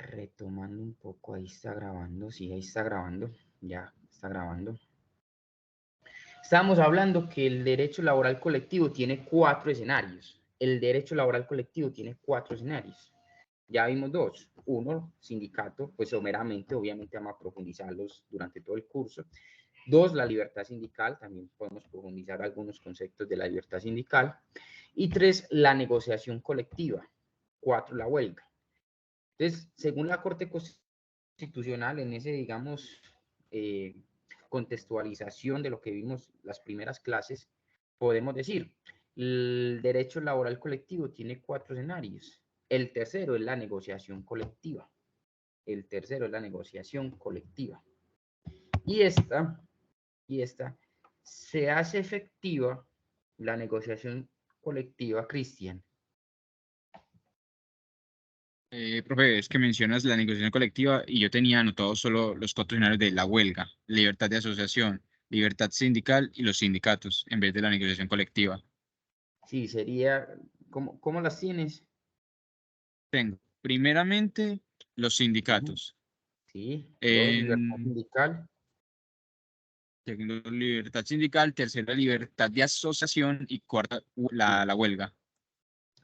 retomando un poco, ahí está grabando, sí, ahí está grabando, ya está grabando. Estamos hablando que el derecho laboral colectivo tiene 4 escenarios. El derecho laboral colectivo tiene 4 escenarios. Ya vimos 2. Uno, sindicato, pues someramente, obviamente vamos a profundizarlos durante todo el curso. 2, la libertad sindical, también podemos profundizar algunos conceptos de la libertad sindical. Y 3, la negociación colectiva. 4, la huelga. Entonces, según la Corte Constitucional, en ese, digamos, contextualización de lo que vimos las primeras clases, podemos decir, el derecho laboral colectivo tiene 4 escenarios. El tercero es la negociación colectiva. El tercero es la negociación colectiva. Y esta se hace efectiva la negociación colectiva, Cristian. Profe, es que mencionas la negociación colectiva y yo tenía anotados solo los 4 escenarios de la huelga, libertad de asociación, libertad sindical y los sindicatos, en vez de la negociación colectiva. Sí, sería, ¿cómo las tienes? Tengo, primeramente, los sindicatos. Sí, 2, libertad En sindical. segundo, libertad sindical. Tercera, libertad de asociación. Y cuarta, la huelga.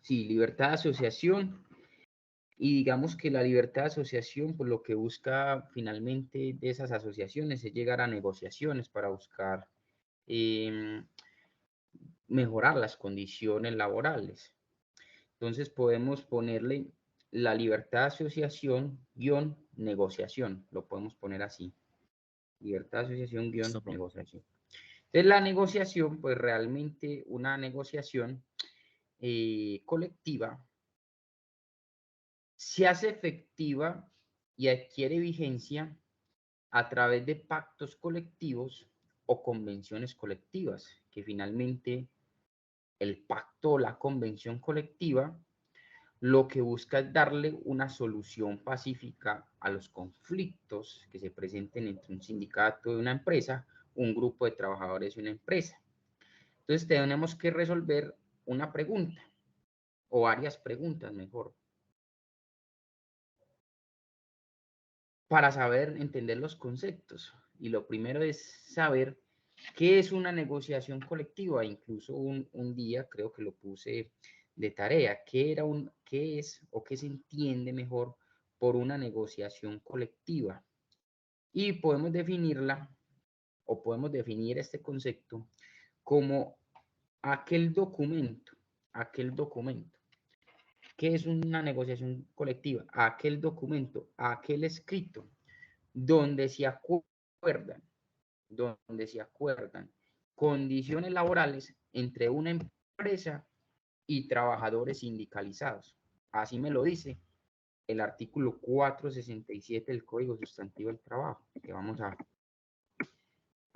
Sí, libertad de asociación. Y digamos que la libertad de asociación, pues lo que busca finalmente de esas asociaciones es llegar a negociaciones para buscar mejorar las condiciones laborales. Entonces podemos ponerle la libertad de asociación guión negociación, lo podemos poner así. Libertad de asociación guión negociación. Entonces la negociación, pues realmente una negociación colectiva se hace efectiva y adquiere vigencia a través de pactos colectivos o convenciones colectivas, que finalmente el pacto o la convención colectiva lo que busca es darle una solución pacífica a los conflictos que se presenten entre un sindicato y una empresa, un grupo de trabajadores y una empresa. Entonces tenemos que resolver una pregunta, o varias preguntas mejor, para saber entender los conceptos. Y lo primero es saber qué es una negociación colectiva. Incluso un día creo que lo puse de tarea, qué es o qué se entiende mejor por una negociación colectiva. Y podemos definirla o podemos definir este concepto como aquel documento. ¿Qué es una negociación colectiva? Aquel documento, aquel escrito donde se acuerdan, condiciones laborales entre una empresa y trabajadores sindicalizados. Así me lo dice el artículo 467 del Código Sustantivo del Trabajo, que vamos a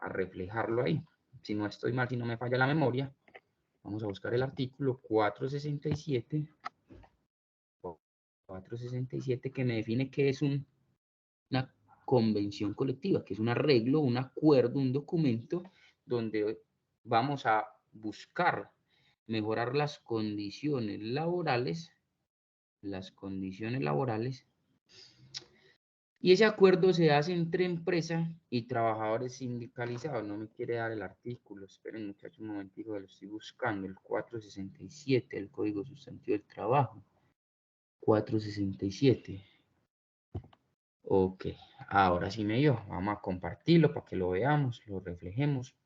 reflejarlo ahí. Si no estoy mal, si no me falla la memoria, vamos a buscar el artículo 467 que me define qué es una convención colectiva, que es un arreglo, un acuerdo, un documento donde vamos a buscar mejorar las condiciones laborales, y ese acuerdo se hace entre empresa y trabajadores sindicalizados. No me quiere dar el artículo, esperen muchachos un momentico, que lo estoy buscando, el 467 del Código Sustantivo del Trabajo. 467. Ok, ahora sí me dio. Vamos a compartirlo para que lo veamos, lo reflejemos.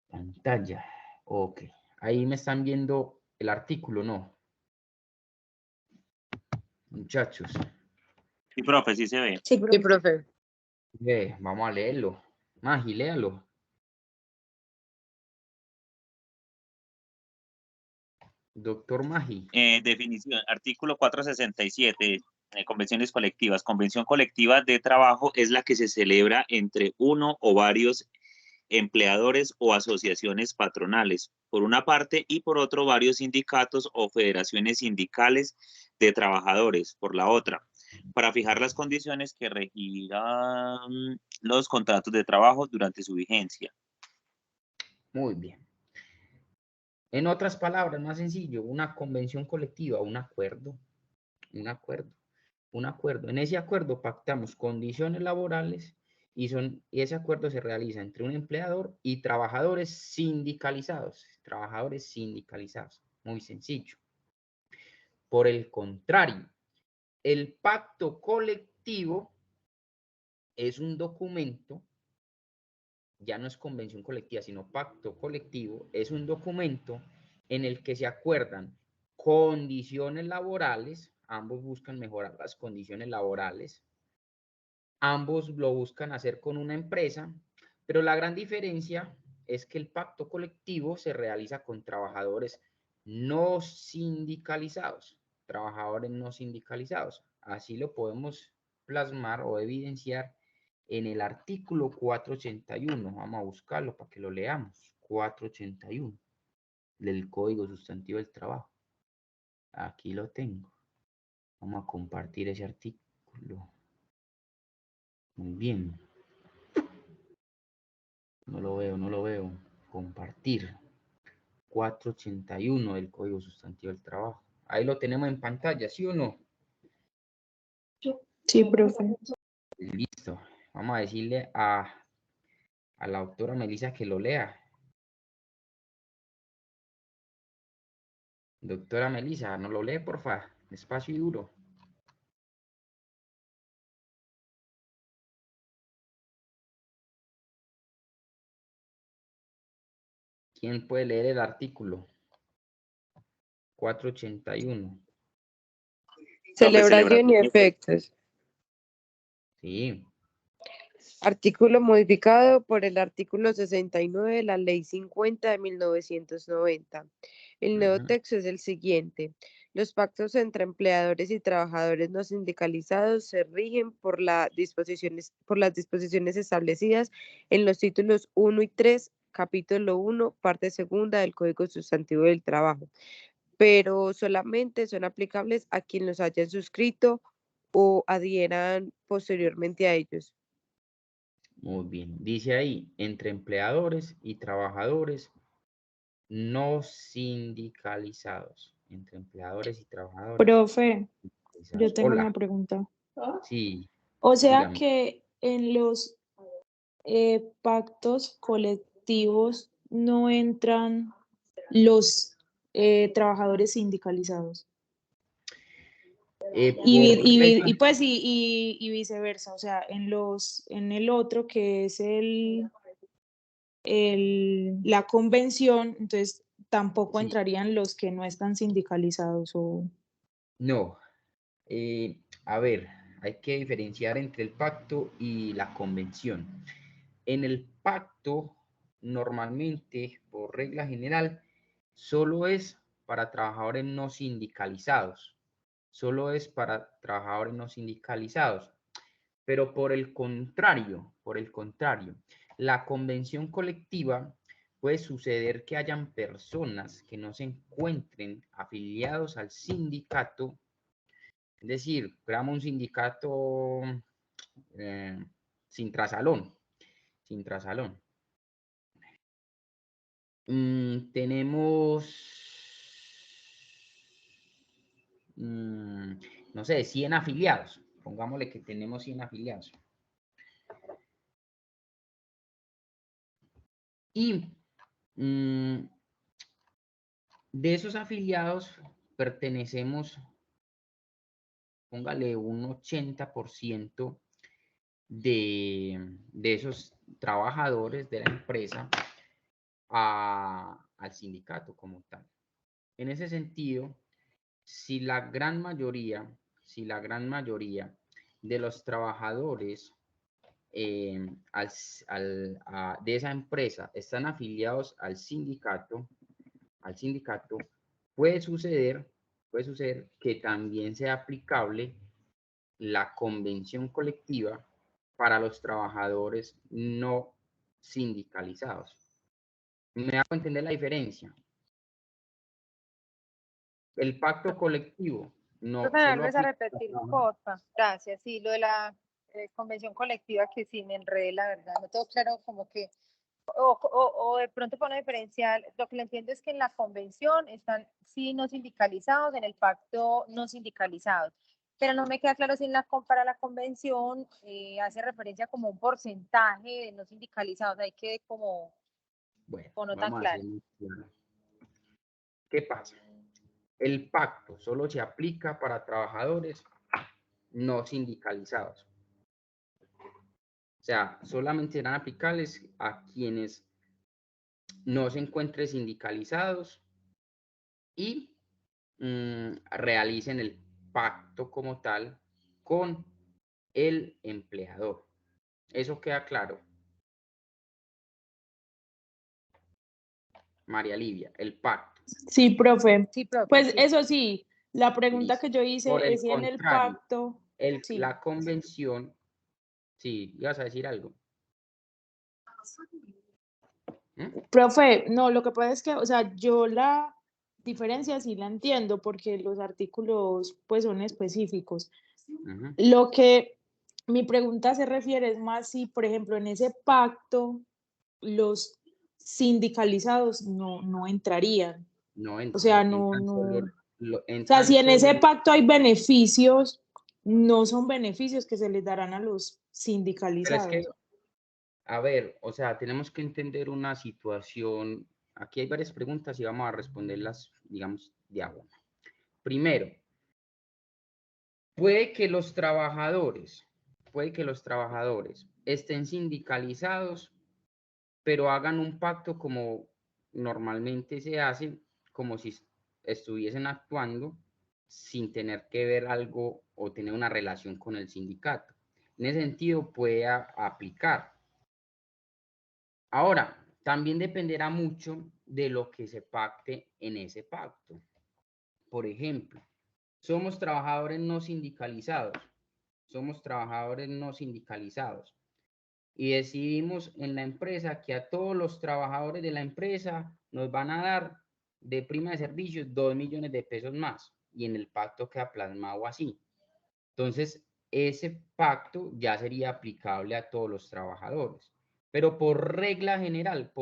Pantalla. Ok, ahí me están viendo el artículo, ¿no? Muchachos. Sí, profe, sí se ve. Sí, profe. Vamos a leerlo. Magi, léalo. Doctor Magi. Definición, artículo 467, convenciones colectivas. Convención colectiva de trabajo es la que se celebra entre uno o varios empleadores o asociaciones patronales, por una parte, y por otro, varios sindicatos o federaciones sindicales de trabajadores, por la otra, para fijar las condiciones que regirán los contratos de trabajo durante su vigencia. Muy bien. En otras palabras, más sencillo, una convención colectiva, un acuerdo, un acuerdo. En ese acuerdo pactamos condiciones laborales y ese acuerdo se realiza entre un empleador y trabajadores sindicalizados. Muy sencillo. Por el contrario, el pacto colectivo es un documento, ya no es convención colectiva, sino pacto colectivo, es un documento en el que se acuerdan condiciones laborales, ambos buscan mejorar las condiciones laborales, ambos lo buscan hacer con una empresa, pero la gran diferencia es que el pacto colectivo se realiza con trabajadores no sindicalizados, Así lo podemos plasmar o evidenciar en el artículo 481. Vamos a buscarlo para que lo leamos. 481 del Código Sustantivo del Trabajo. Aquí lo tengo. Vamos a compartir ese artículo. Muy bien. No lo veo. Compartir. 481 del Código Sustantivo del Trabajo. Ahí lo tenemos en pantalla, ¿sí o no? Sí, profe. Listo. Vamos a decirle a la doctora Melissa que lo lea. Doctora Melissa, ¿no lo lee, por favor? Despacio y duro. ¿Quién puede leer el artículo? 481. Celebración y efectos. Sí. Artículo modificado por el artículo 69 de la Ley 50 de 1990. El nuevo Ajá. texto es el siguiente. Los pactos entre empleadores y trabajadores no sindicalizados se rigen por las disposiciones establecidas en los títulos 1 y 3, capítulo 1, parte segunda del Código Sustantivo del Trabajo, pero solamente son aplicables a quienes los hayan suscrito o adhieran posteriormente a ellos. Muy bien. Dice ahí, entre empleadores y trabajadores no sindicalizados. Entre empleadores y trabajadores Profe, yo sindicalizados. tengo Hola. una pregunta. Sí, O sea dígame. que en los pactos colectivos no entran los trabajadores sindicalizados. Y pues y viceversa, o sea, en el otro que es la convención, entonces tampoco Sí. entrarían los que no están sindicalizados o... No. A ver, hay que diferenciar entre el pacto y la convención. En el pacto, normalmente, por regla general, solo es para trabajadores no sindicalizados. Solo es para trabajadores no sindicalizados. Pero por el contrario, la convención colectiva puede suceder que hayan personas que no se encuentren afiliados al sindicato. Es decir, creamos un sindicato sin trasalón. Tenemos, no sé, 100 afiliados. Pongámosle que tenemos 100 afiliados. Y de esos afiliados pertenecemos, póngale un 80% de esos trabajadores de la empresa al sindicato como tal. En ese sentido, si la gran mayoría de los trabajadores de esa empresa están afiliados al sindicato, puede suceder que también sea aplicable la convención colectiva para los trabajadores no sindicalizados. ¿Me hago entender la diferencia? El pacto colectivo no Entonces, solo vuelves a aplica a repetir, trabajadores. porfa. Gracias. Sí, lo de la convención colectiva, que sí me enredé, la verdad. No tengo claro como que, o de pronto para diferenciar, lo que le entiendo es que en la convención están sí no sindicalizados, en el pacto no sindicalizados. pero no me queda claro si en para la convención hace referencia como un porcentaje de no sindicalizados, ahí quede como, Bueno, o no tan vamos a claro. hacer muy claro. ¿Qué pasa? El pacto solo se aplica para trabajadores no sindicalizados. O sea, solamente serán aplicables a quienes no se encuentren sindicalizados y realicen el pacto como tal con el empleador. ¿Eso queda claro? María Livia, el pacto. Sí, profe. Sí, profe, Pues sí. eso sí, la pregunta Listo. que yo Por hice el es si en el contrario, pacto, sí. la convención, sí, ibas a decir algo. ¿Mm? Profe, no, lo que pasa es que, o sea, yo la diferencia sí la entiendo porque los artículos pues son específicos. Ujú. Lo que mi pregunta se refiere es más si, por ejemplo, en ese pacto los sindicalizados no entrarían. No O sea, entran, entran solo, o sea, entran si en ese solo, pacto hay beneficios, no son beneficios que se les darán a los pero es que, sindicalizados. a ver, o sea, tenemos que entender una situación. Aquí hay varias preguntas y vamos a responderlas, digamos, de a una. Primero, puede que los trabajadores estén sindicalizados, pero hagan un pacto como normalmente se hace, como si estuviesen actuando sin tener que ver algo o tener una relación con el sindicato. En ese sentido puede aplicar. Ahora, también dependerá mucho de lo que se pacte en ese pacto. Por ejemplo, somos trabajadores no sindicalizados. Somos trabajadores no sindicalizados. Y decidimos en la empresa que a todos los trabajadores de la empresa nos van a dar de prima de servicios 2 millones de pesos más. Y en el pacto queda plasmado así. Entonces, ese pacto ya sería aplicable a todos los trabajadores. Pero por regla general,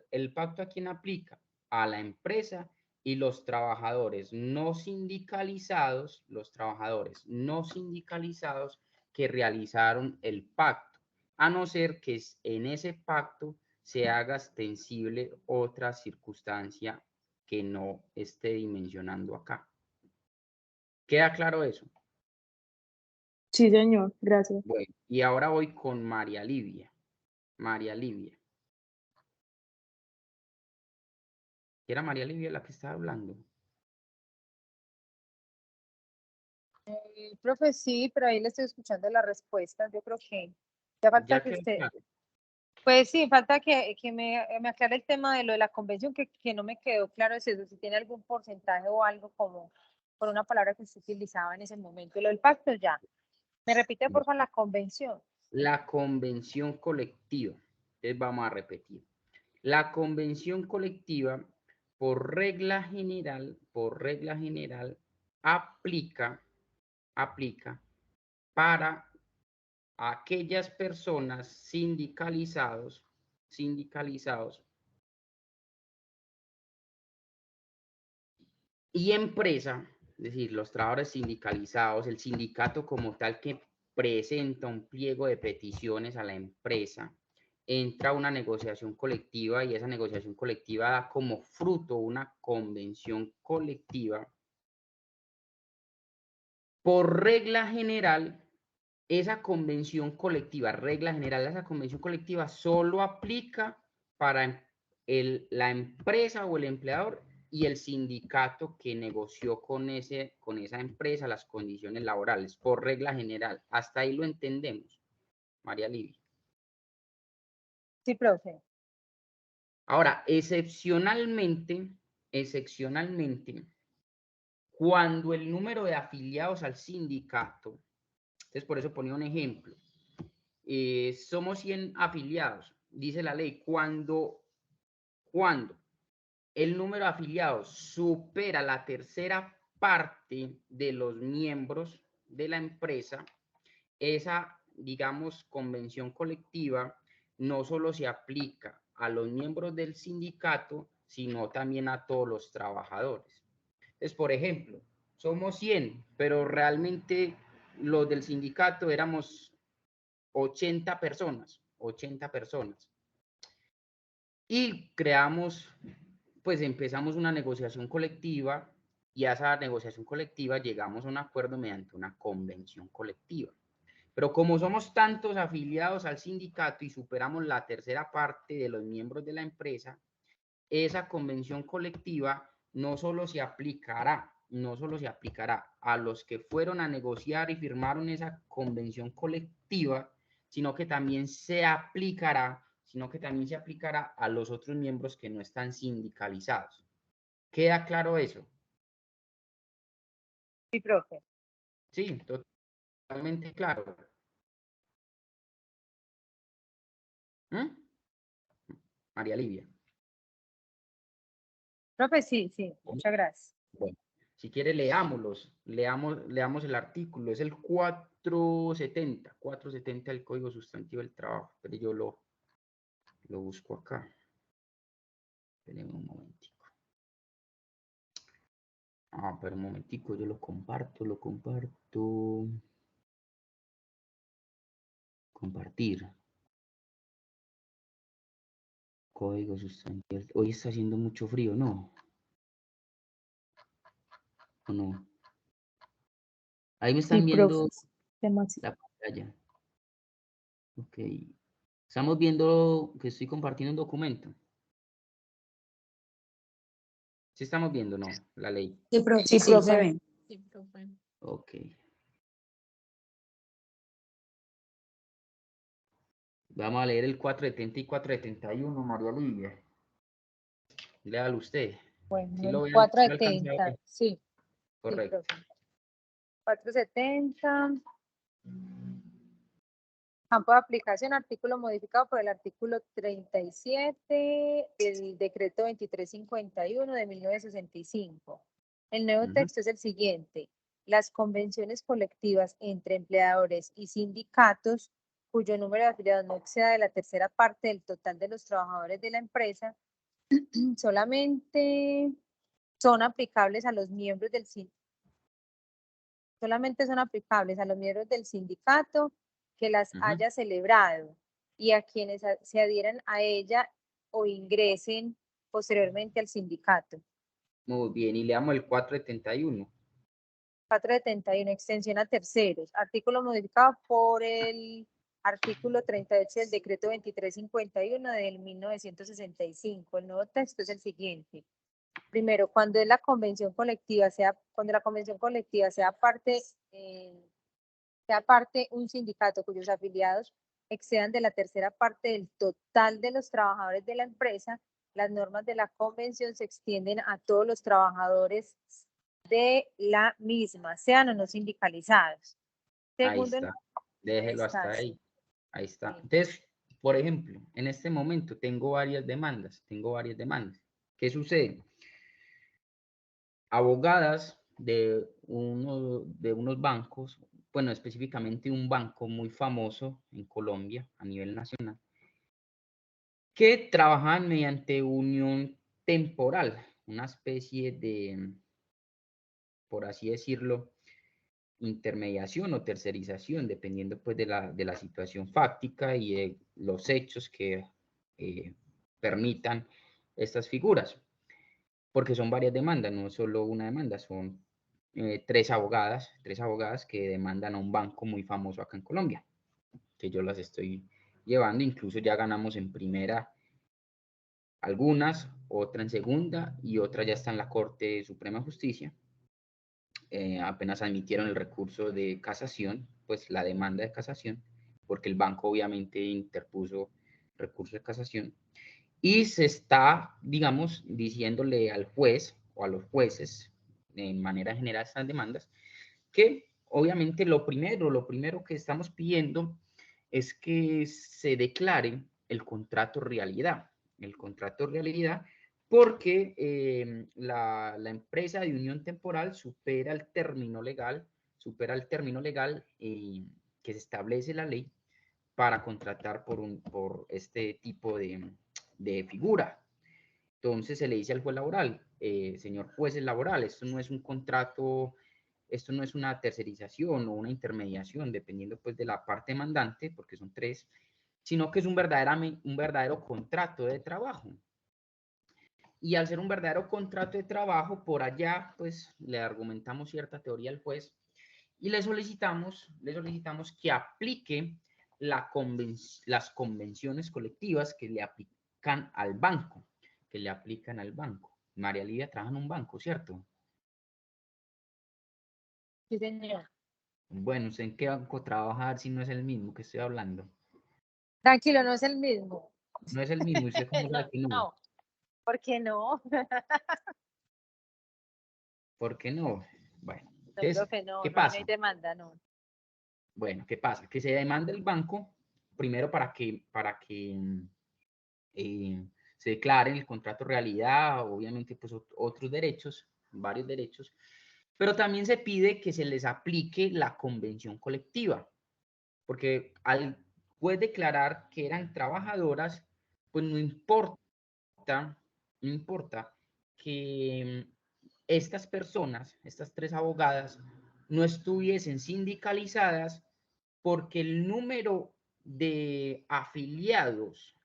el pacto a quién aplica? A la empresa y los trabajadores no sindicalizados, que realizaron el pacto, a no ser que en ese pacto se haga extensible otra circunstancia que no esté dimensionando acá. ¿Queda claro eso? Sí, señor, gracias. Bueno, y ahora voy con María Livia. María Livia. ¿Era María Livia la que estaba hablando? Profe, sí, pero ahí le estoy escuchando la respuesta. Yo creo que ya falta Ya que quedó usted, claro. pues sí, falta que me aclare el tema de lo de la convención, que no me quedó claro es eso, si tiene algún porcentaje o algo como por una palabra que usted utilizaba en ese momento. Lo del pacto ya. Me repite, por favor, la convención. La convención colectiva. Entonces vamos a repetir. La convención colectiva, por regla general, aplica para aquellas personas sindicalizados y empresa, es decir, los trabajadores sindicalizados, el sindicato como tal que presenta un pliego de peticiones a la empresa, entra una negociación colectiva y esa negociación colectiva da como fruto una convención colectiva. Por regla general, esa convención colectiva solo aplica para la empresa o el empleador y el sindicato que negoció con esa empresa las condiciones laborales, por regla general. Hasta ahí lo entendemos, María Livia. Sí, profe. Ahora, excepcionalmente, cuando el número de afiliados al sindicato, entonces por eso ponía un ejemplo, somos 100 afiliados, dice la ley, cuando el número de afiliados supera la tercera parte de los miembros de la empresa, esa, digamos, convención colectiva no solo se aplica a los miembros del sindicato, sino también a todos los trabajadores. Entonces, por ejemplo, somos 100, pero realmente los del sindicato éramos 80 personas, 80 personas. Y creamos, pues empezamos una negociación colectiva y a esa negociación colectiva llegamos a un acuerdo mediante una convención colectiva. Pero como somos tantos afiliados al sindicato y superamos la tercera parte de los miembros de la empresa, esa convención colectiva no solo se aplicará a los que fueron a negociar y firmaron esa convención colectiva, sino que también se aplicará a los otros miembros que no están sindicalizados. ¿Queda claro eso? Sí, profe. Sí, totalmente claro. ¿Mm? María Livia. Profe, sí, muchas gracias. Bueno, si quiere leámoslos, leamos el artículo, es el 470 del Código Sustantivo del Trabajo, pero yo lo busco acá. Espérenme un momentico. Pero un momentico, yo lo comparto. Compartir. Código Sustantivo. Hoy está haciendo mucho frío, ¿no? ¿O no? Ahí me están Sí, viendo profe, demasiado. la pantalla. Ok. Estamos viendo que estoy compartiendo un documento. ¿Sí estamos viendo, no? La ley. Sí, profe, Sí, sí, profe. se ve. Sí, profe. Ok. Vamos a leer el 470 y 471, María Livia. Léalo usted. Bueno, ¿Sí el lo ven? ¿Sí lo alcanza a 470, ver? sí, Correcto. profe. 470. Campo de aplicación, artículo modificado por el artículo 37 del decreto 2351 de 1965. El nuevo texto es el siguiente. Las convenciones colectivas entre empleadores y sindicatos cuyo número de afiliados no exceda de la tercera parte del total de los trabajadores de la empresa solamente son aplicables a los miembros del sindicato que las haya celebrado y a quienes se adhieran a ella o ingresen posteriormente al sindicato. Muy bien, y leamos el 471. 471, extensión a terceros. Artículo modificado por el artículo 38 del decreto 2351 del 1965. El nuevo texto es el siguiente. Primero, cuando la convención colectiva sea parte un sindicato cuyos afiliados excedan de la tercera parte del total de los trabajadores de la empresa, las normas de la convención se extienden a todos los trabajadores de la misma, sean o no sindicalizados. Segundo, Ahí está. Déjelo ahí está, hasta ahí. sí. Ahí está. Sí. Entonces, por ejemplo, en este momento tengo varias demandas. ¿Qué sucede? Abogadas de unos bancos, bueno, específicamente un banco muy famoso en Colombia a nivel nacional, que trabajan mediante unión temporal, una especie de, por así decirlo, intermediación o tercerización, dependiendo pues de la situación fáctica y de los hechos que permitan estas figuras, porque son varias demandas, no solo una demanda, son tres abogadas que demandan a un banco muy famoso acá en Colombia, que yo las estoy llevando, incluso ya ganamos en primera algunas, otra en segunda y otra ya está en la Corte Suprema de Justicia. Apenas admitieron el recurso de casación, pues la demanda de casación, porque el banco obviamente interpuso recurso de casación, y se está, digamos, diciéndole al juez o a los jueces, en manera general, estas demandas, que obviamente lo primero que estamos pidiendo es que se declare el contrato realidad, porque la empresa de unión temporal supera el término legal que se establece la ley para contratar por este tipo de figura. Entonces se le dice al juez laboral, señor juez laboral, esto no es un contrato esto no es una tercerización o una intermediación, dependiendo pues de la parte demandante, porque son tres, sino que es un verdadero contrato de trabajo. Y al ser un verdadero contrato de trabajo, por allá, pues le argumentamos cierta teoría al juez y le solicitamos que aplique las convenciones colectivas que le aplican al banco, María Lidia trabaja en un banco, ¿cierto? Sí, señor. Bueno, ¿usted en qué banco trabaja si no es el mismo que estoy hablando? Tranquilo, no es el mismo. No es el mismo, ¿usted cómo sabe que no? No, ¿por qué no? ¿Por qué no? Bueno, No, entonces, profe, no, ¿qué no, ahí no pasa? hay demanda, no. Bueno, ¿qué pasa? Que se demanda el banco, primero para que se declare en el contrato realidad, obviamente, pues otros derechos, varios derechos, pero también se pide que se les aplique la convención colectiva, porque al juez declarar que eran trabajadoras, pues no importa que estas personas, estas tres abogadas, no estuviesen sindicalizadas porque el número de afiliados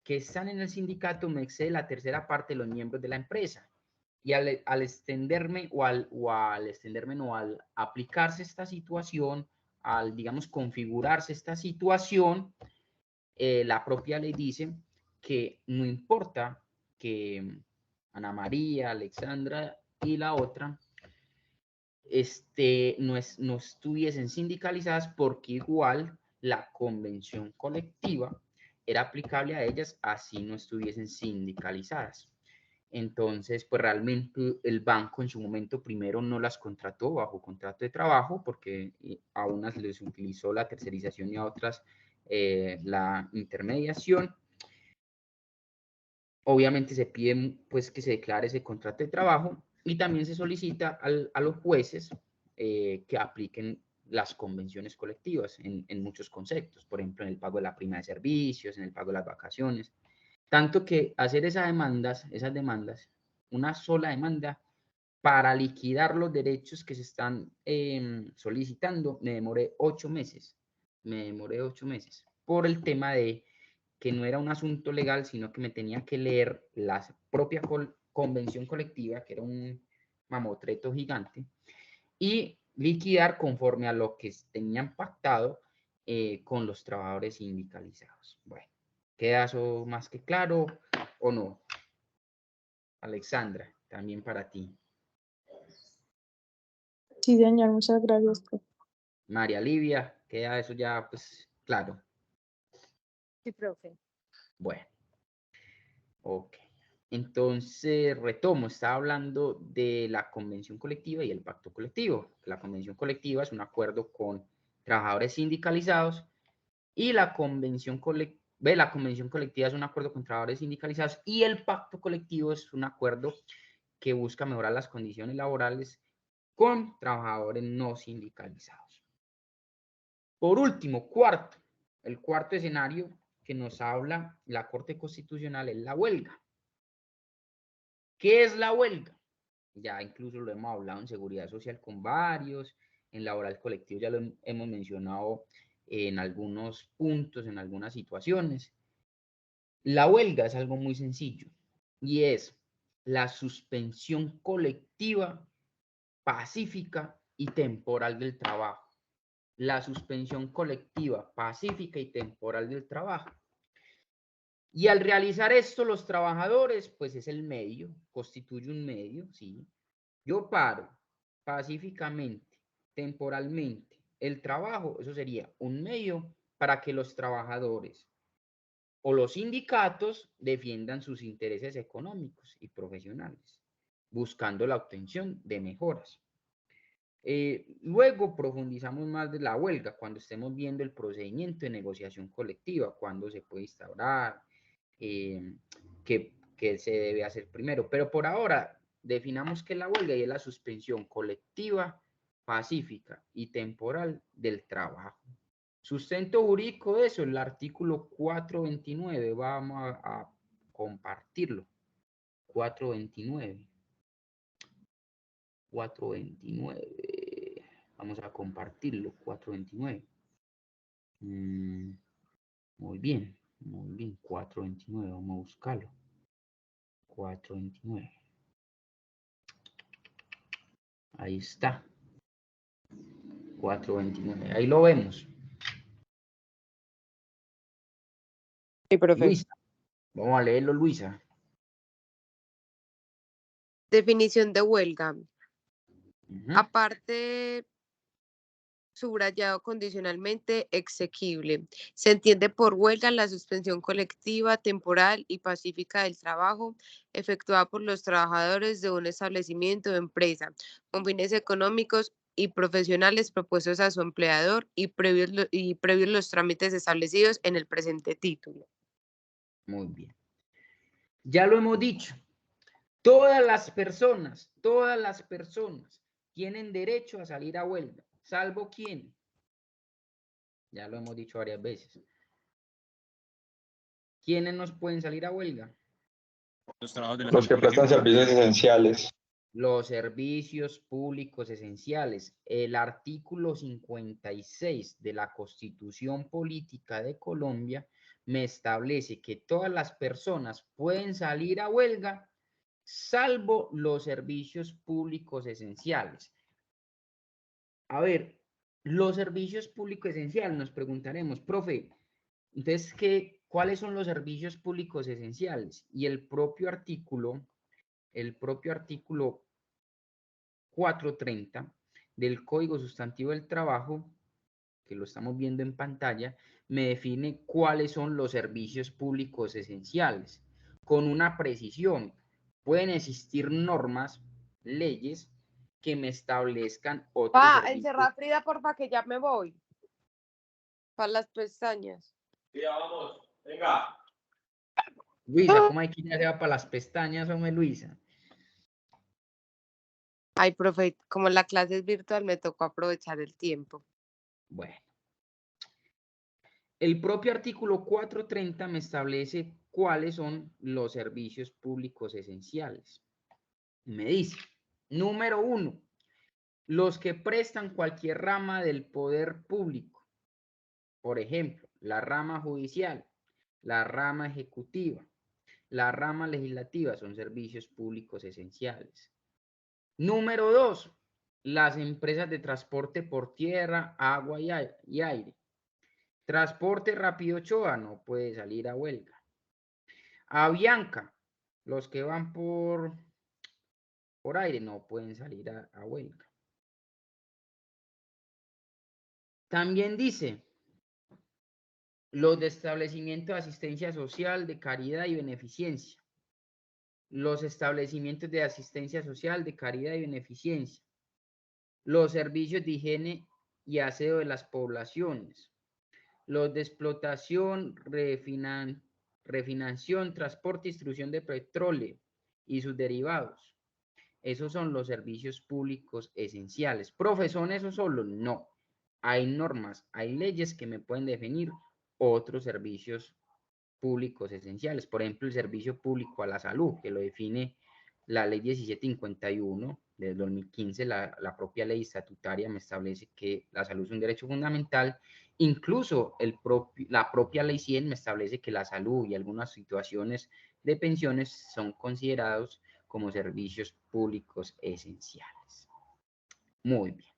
que están en el sindicato me excede la tercera parte de los miembros de la empresa. Y al extenderme o al extenderme, no, al aplicarse esta situación, al, digamos, configurarse esta situación, la propia ley dice que no importa que Ana María, Alexandra y la otra no estuviesen sindicalizadas porque igual la convención colectiva era aplicable a ellas así no estuviesen sindicalizadas. Entonces, pues realmente el banco en su momento primero no las contrató bajo contrato de trabajo porque a unas les utilizó la tercerización y a otras la intermediación. Obviamente se pide pues que se declare ese contrato de trabajo y también se solicita a los jueces que apliquen las convenciones colectivas en muchos conceptos, por ejemplo, en el pago de la prima de servicios, en el pago de las vacaciones. Tanto que hacer esas demandas, una sola demanda para liquidar los derechos que se están solicitando, me demoré 8 meses. Por el tema de que no era un asunto legal, sino que me tenía que leer la propia convención colectiva, que era un mamotreto gigante, y liquidar conforme a lo que tenían pactado con los trabajadores sindicalizados. Bueno, ¿queda eso más que claro o no? Alexandra, también para ti. Sí, señor, muchas gracias, profe. María Livia, queda eso ya pues claro. Sí, profe. Bueno, ok. Entonces, retomo, estaba hablando de la convención colectiva y el pacto colectivo. La convención colectiva es un acuerdo con trabajadores sindicalizados y la convención colectiva es un acuerdo con trabajadores sindicalizados y el pacto colectivo es un acuerdo que busca mejorar las condiciones laborales con trabajadores no sindicalizados. Por último, el cuarto escenario que nos habla la Corte Constitucional es la huelga. ¿Qué es la huelga? Ya incluso lo hemos hablado en seguridad social con varios, en laboral colectivo ya lo hemos mencionado en algunos puntos, en algunas situaciones. La huelga es algo muy sencillo y es la suspensión colectiva, pacífica y temporal del trabajo. La suspensión colectiva, pacífica y temporal del trabajo. Y al realizar esto, los trabajadores, pues es el medio, constituye un medio, ¿sí? Yo paro pacíficamente, temporalmente, el trabajo, eso sería un medio para que los trabajadores o los sindicatos defiendan sus intereses económicos y profesionales, buscando la obtención de mejoras. Luego profundizamos más de la huelga, cuando estemos viendo el procedimiento de negociación colectiva, cuándo se puede instaurar, qué se debe hacer primero. Pero por ahora definamos que la huelga y es la suspensión colectiva, pacífica y temporal del trabajo. Sustento jurídico de eso, el artículo 429, vamos a compartirlo. 429. 429. Vamos a compartirlo, 429. Muy bien, 429, vamos a buscarlo. 429. Ahí está. 429. Ahí lo vemos. Sí, profe. Luisa. Vamos a leerlo, Luisa. Definición de huelga. Ujú. Aparte, subrayado condicionalmente, exequible. Se entiende por huelga la suspensión colectiva, temporal y pacífica del trabajo efectuada por los trabajadores de un establecimiento o empresa con fines económicos y profesionales propuestos a su empleador y previos los trámites establecidos en el presente título. Muy bien. Ya lo hemos dicho. Todas las personas tienen derecho a salir a huelga, salvo quién. Ya lo hemos dicho varias veces. ¿Quiénes nos pueden salir a huelga? Los trabajos de Los que prestan servicios esenciales. Los servicios públicos esenciales. El artículo 56 de la Constitución Política de Colombia me establece que todas las personas pueden salir a huelga, salvo los servicios públicos esenciales. A ver, los servicios públicos esenciales, nos preguntaremos, profe, entonces, ¿cuáles son los servicios públicos esenciales? Y el propio artículo 430 del Código Sustantivo del Trabajo, que lo estamos viendo en pantalla, me define cuáles son los servicios públicos esenciales. Con una precisión, pueden existir normas, leyes, que me establezcan otros servicios. Encerra a Frida, porfa, que ya me voy. Para las pestañas. Ya vamos, venga. Luisa, ¿cómo hay que ir allá para las pestañas, hombre, Luisa? Ay, profe, como la clase es virtual, me tocó aprovechar el tiempo. Bueno. El propio artículo 430 me establece cuáles son los servicios públicos esenciales. Me dice, número 1, los que prestan cualquier rama del poder público. Por ejemplo, la rama judicial, la rama ejecutiva, la rama legislativa son servicios públicos esenciales. Número 2, las empresas de transporte por tierra, agua y aire. Transporte Rápido Ochoa no puede salir a huelga. Avianca, los que van por aire no pueden salir a huelga. También dice, los de establecimientos de asistencia social, de caridad y beneficencia. Los establecimientos de asistencia social, de caridad y beneficencia. Los servicios de higiene y aseo de las poblaciones. Los de explotación, refinanciación, transporte y distribución de petróleo y sus derivados. Esos son los servicios públicos esenciales. ¿Profe, son esos solo? No. Hay normas, hay leyes que me pueden definir otros servicios públicos esenciales. Por ejemplo, el servicio público a la salud, que lo define la ley 1751 del 2015, la propia ley estatutaria me establece que la salud es un derecho fundamental. Incluso la propia ley 100 me establece que la salud y algunas situaciones de pensiones son considerados como servicios públicos esenciales. Muy bien.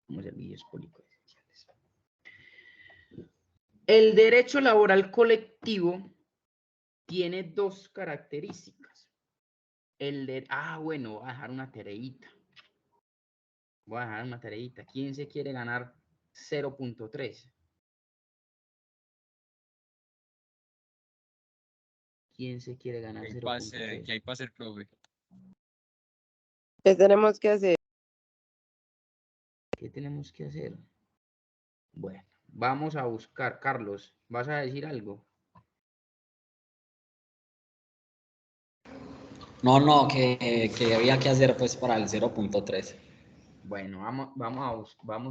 Como servicios públicos esenciales. El derecho laboral colectivo tiene dos características. Bueno, voy a dejar una tareita. ¿Quién se quiere ganar 0.3? ¿Quién se quiere ganar 0.3? ¿Qué hay para hacer, profe? ¿Qué tenemos que hacer? ¿Qué tenemos que hacer? Bueno, vamos a buscar. Carlos, ¿vas a decir algo? No, que había que hacer pues para el 0.3. Bueno, vamos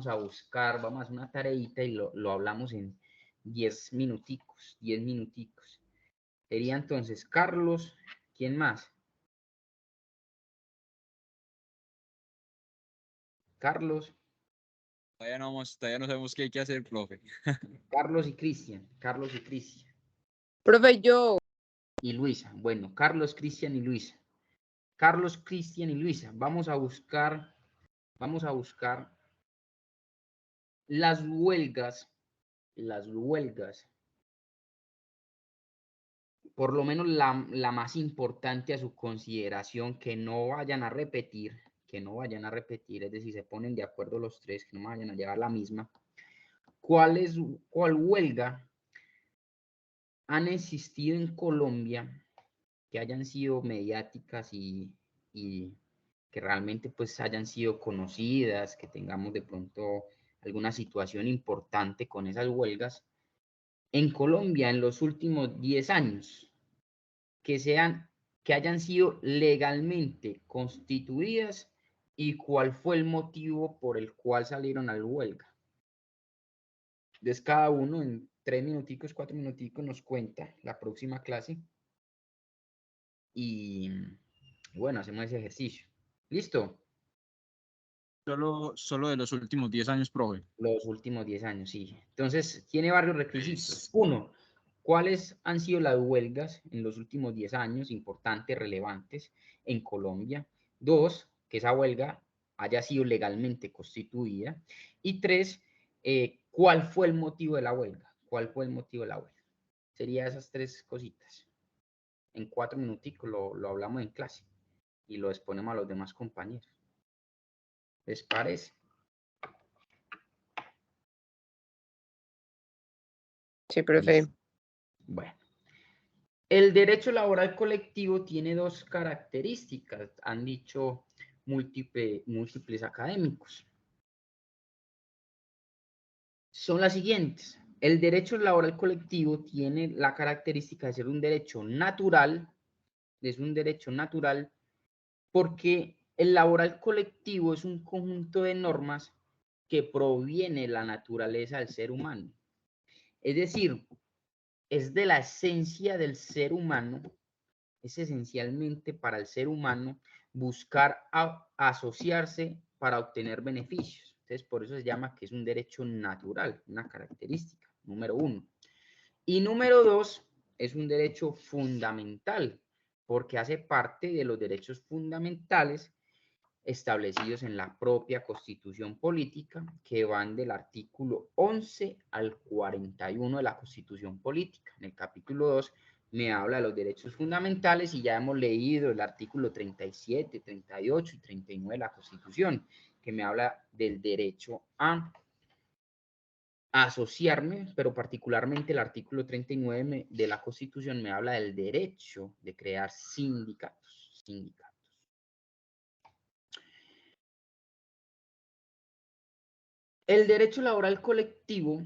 a buscar, vamos a hacer una tareita y lo hablamos en 10 minuticos, 10 minuticos. Sería entonces Carlos, ¿quién más? Carlos, Todavía no sabemos qué hay que hacer, profe. Carlos y Cristian. Profe, yo. Y Luisa. Bueno, Carlos, Cristian y Luisa. Carlos, Cristian y Luisa. Vamos a buscar las huelgas, por lo menos la más importante a su consideración, que no vayan a repetir, es decir, se ponen de acuerdo los tres, que no vayan a llevar la misma. ¿Cuál huelga han existido en Colombia que hayan sido mediáticas y que realmente pues hayan sido conocidas, que tengamos de pronto alguna situación importante con esas huelgas en Colombia en los últimos 10 años, que hayan sido legalmente constituidas y cuál fue el motivo por el cual salieron a la huelga? Entonces cada uno en 3 minuticos, 4 minuticos nos cuenta la próxima clase y bueno, hacemos ese ejercicio. ¿Listo? Solo de los últimos 10 años, profe. Los últimos 10 años, sí. Entonces, tiene varios requisitos. Uno, ¿cuáles han sido las huelgas en los últimos 10 años importantes, relevantes en Colombia? Dos, que esa huelga haya sido legalmente constituida. Y tres, ¿cuál fue el motivo de la huelga? Sería esas 3 cositas. En 4 minuticos lo hablamos en clase y lo exponemos a los demás compañeros. ¿Les parece? Sí, profe. Listo. Bueno. El derecho laboral colectivo tiene 2 características, han dicho múltiples académicos. Son las siguientes. El derecho laboral colectivo tiene la característica de ser un derecho natural, porque el laboral colectivo es un conjunto de normas que proviene de la naturaleza del ser humano. Es decir, es de la esencia del ser humano, es esencialmente para el ser humano buscar asociarse para obtener beneficios. Entonces, por eso se llama que es un derecho natural, una característica, número 1. Y número 2, es un derecho fundamental, porque hace parte de los derechos fundamentales establecidos en la propia Constitución Política, que van del artículo 11 al 41 de la Constitución Política. En el capítulo 2 me habla de los derechos fundamentales y ya hemos leído el artículo 37, 38 y 39 de la Constitución, que me habla del derecho a asociarme, pero particularmente el artículo 39 de la Constitución me habla del derecho de crear sindicatos. El derecho laboral colectivo.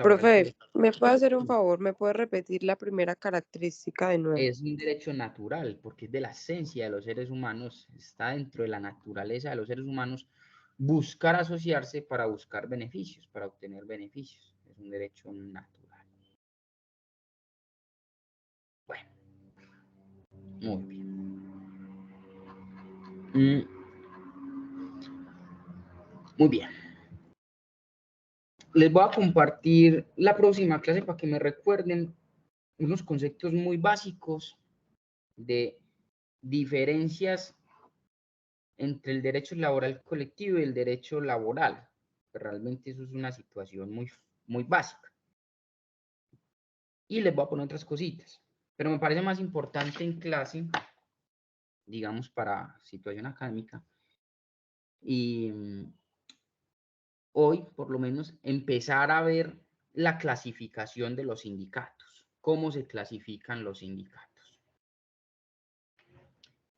Profe, ¿me puede hacer un favor? ¿Me puede repetir la primera característica de nuevo? Es un derecho natural, porque es de la esencia de los seres humanos, está dentro de la naturaleza de los seres humanos buscar asociarse para buscar beneficios, para obtener beneficios. Es un derecho natural. Bueno, muy bien. Muy bien. Les voy a compartir la próxima clase para que me recuerden unos conceptos muy básicos de diferencias entre el derecho laboral colectivo y el derecho laboral. Realmente eso es una situación muy básica. Y les voy a poner otras cositas. Pero me parece más importante en clase, digamos, para situación académica, y hoy, por lo menos, empezar a ver la clasificación de los sindicatos. ¿Cómo se clasifican los sindicatos?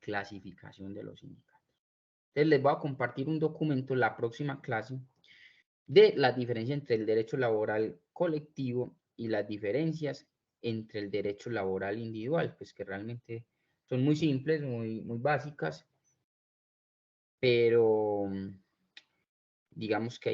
Clasificación de los sindicatos. Entonces les voy a compartir un documento en la próxima clase de la diferencia entre el derecho laboral colectivo y las diferencias entre el derecho laboral individual, pues que realmente son muy simples, muy básicas, pero digamos que hay